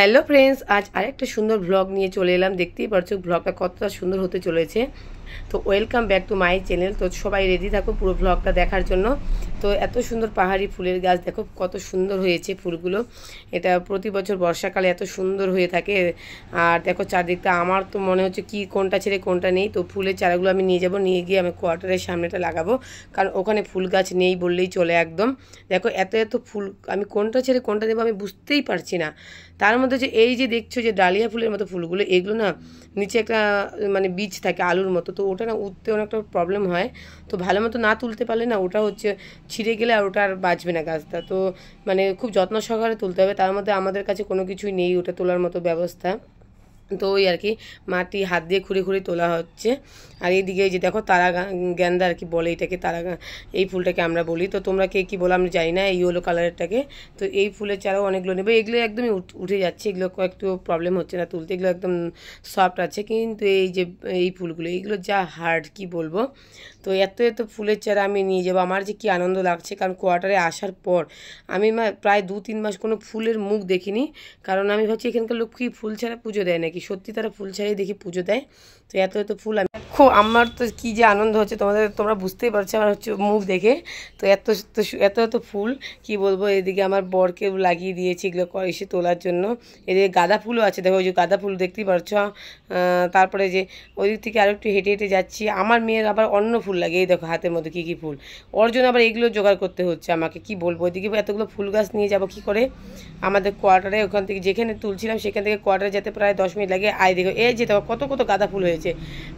Hello friends, আজ আরেকটা সুন্দর ব্লগ নিয়ে চলে এলাম। দেখতেই পারছো ব্লগটা কতটা সুন্দর হতে চলেছে। তো welcome back to my channel. তো সবাই রেডি থাকো পুরো ব্লগটা দেখার জন্য। তো এত সুন্দর পাহাড়ি ফুলের গাছ দেখো কত সুন্দর হয়েছে ফুলগুলো। এটা প্রতি বছর বর্ষাকালে এত সুন্দর হয়ে থাকে। আর দেখো চারদিকটা, আমার তো মনে হচ্ছে কি কোনটা ছেড়ে কোনটা নেই। তো ফুলের চারাগুলো আমি নিয়ে যাব, নিয়ে গিয়ে আমি কোয়ার্টারের সামনেটা লাগাবো, কারণ ওখানে ফুল গাছ নেই বললেই চলে একদম। দেখো এত এত ফুল, আমি কোনটা ছেড়ে কোনটা দেবো আমি বুঝতেই পারছি না। তার মধ্যে যে এই যে দেখছো যে ডালিয়া ফুলের মতো ফুলগুলো, এগুলো না নিচে একটা মানে বীজ থাকে আলুর মতো, তো ওটা না উঠতে অনেকটা প্রবলেম হয়। তো ভালো মতো না তুলতে পারলে না ওটা হচ্ছে ছিঁড়ে গেলে আর ওটা আর বাঁচবে না গাছটা। তো মানে খুব যত্ন সহকারে তুলতে হবে। তার মধ্যে আমাদের কাছে কোনো কিছুই নেই ওটা তোলার মতো ব্যবস্থা। তো ওই আর কি মাটি হাত দিয়ে খুঁড়ে খুঁড়ে তোলা হচ্ছে। আর এইদিকে এই যে দেখো তারা গেন্দা আর কি বলে এটাকে, তারা এই ফুলটাকে আমরা বলি। তো তোমরা কে কী বলো আমি জানি না, এই ইয়েলো কালারেরটাকে। তো এই ফুলের চারাও অনেকগুলো নেবে। এগুলো একদমই উঠে যাচ্ছে, এগুলো একটু প্রবলেম হচ্ছে না তুলতে, এগুলো একদম সফট আছে। কিন্তু এই যে এই ফুলগুলো, এইগুলো যা হার্ড কি বলবো। তো এত এত ফুলের চারা আমি নিয়ে যাবো, আমার যে কী আনন্দ লাগছে। কারণ কোয়ার্টারে আসার পর আমি প্রায় 2-3 মাস কোনো ফুলের মুখ দেখিনি। কারণ আমি ভাবছি এখানকার লোক কি ফুল ছাড়া পুজো দেয় নাকি, সত্যি তারা ফুল ছাড়াই দেখি পুজো দেয়। তো এত এত ফুল আমি দেখো, আমার তো কী যে আনন্দ হচ্ছে তোমরা বুঝতেই পারছো আমার হচ্ছে মুখ দেখে। তো এত এত ফুল কি বলবো। এদিকে আমার বরকে লাগিয়ে দিয়েছি এগুলো এসে তোলার জন্য। এদিকে গাঁদা ফুলও আছে, দেখো ওই যে গাঁদা ফুল দেখতেই পারছো। তারপরে যে ওই দিক থেকে আরও একটু হেঁটে হেঁটে যাচ্ছি, আমার মেয়ের আবার অন্য ফুল লাগে। এই দেখো হাতের মধ্যে কী কী ফুল, ওর জন্য আবার এগুলো জোগাড় করতে হচ্ছে আমাকে, কি বলবো। ওইদিকে এতগুলো ফুল গাছ নিয়ে যাবো কী করে। আমাদের কোয়ার্টারে ওখান থেকে যেখানে তুলছিলাম সেখান থেকে কোয়ার্টারে যেতে প্রায় 10 মিনিট লাগে। দেখো এই যে দেখো কত কত গাঁদা ফুল হয়েছে।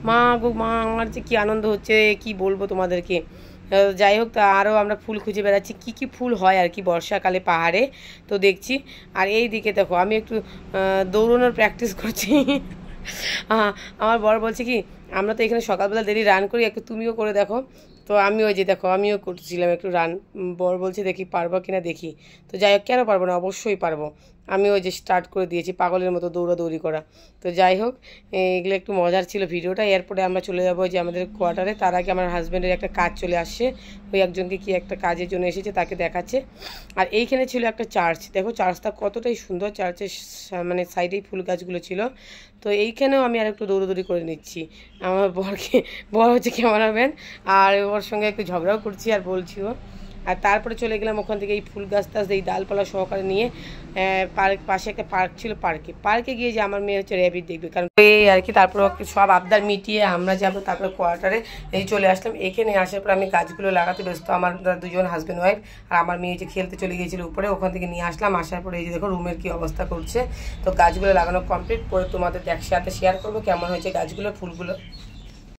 মা গো মা, আমার যে কী আনন্দ হচ্ছে কি বলবো তোমাদেরকে। যাই হোক, তা আরও আমরা ফুল খুঁজে বেড়াচ্ছি কী কী ফুল হয় আর কি বর্ষাকালে পাহাড়ে। তো দেখছি। আর এই দিকে দেখো আমি একটু দৌড়ানোর প্র্যাকটিস করছি। আমার বর বলছে কি, আমরা তো এখানে সকালবেলা দেরি রান করি, একটু তুমিও করে দেখো। তো আমি ওই যে দেখো আমিও করছিলাম একটু রান। বর বলছে দেখি পারবো কিনা দেখি। তো যাই হোক, কেন পারবো না, অবশ্যই পারবো। আমি ওই যে স্টার্ট করে দিয়েছি পাগলের মতো দৌড়াদৌড়ি করা। তো যাই হোক, এগুলো একটু মজার ছিল ভিডিওটা। এরপরে আমরা চলে যাবো যে আমাদের কোয়ার্টারে। তার আগে আমার হাজব্যান্ডের একটা কাজ চলে আসছে, ওই একজনকে কি একটা কাজের জন্য এসেছে তাকে দেখাচ্ছে। আর এইখানে ছিল একটা চার্চ, দেখো চার্চটা কতটাই সুন্দর, চার্চের মানে সাইডেই ফুল গাছগুলো ছিল। তো এইখানেও আমি আর একটু দৌড়াদৌড়ি করে নিচ্ছি। আমার বর হচ্ছে ক্যামেরাম্যান, আর ওর সঙ্গে একটু ঝগড়াও করছি আর বলছিও। আর তারপরে চলে গেলাম ওখান থেকে এই ফুল গাছ টাছ এই ডালপালা সহকারে নিয়ে পাশে একটা পার্ক ছিল, পার্কে গিয়ে যে আমার মেয়ে হচ্ছে র্যাবিট দেখবে, কারণ এই আর কি। তারপর সব আবদার মিটিয়ে আমরা যাবো তারপরে কোয়ার্টারে এই চলে আসলাম। এখানে আসার পর আমি গাছগুলো লাগাতে ব্যস্ত, আমার দুজন হাজব্যান্ড ওয়াইফ। আর আমার মেয়ে যে খেলতে চলে গিয়েছিল উপরে, ওখান থেকে নিয়ে আসলাম। আসার পরে এই যে দেখো রুমের কি অবস্থা করছে। তো গাছগুলো লাগানো কমপ্লিট করে তোমাদের সাথে শেয়ার করবো কেমন হয়েছে গাছগুলো ফুলগুলো।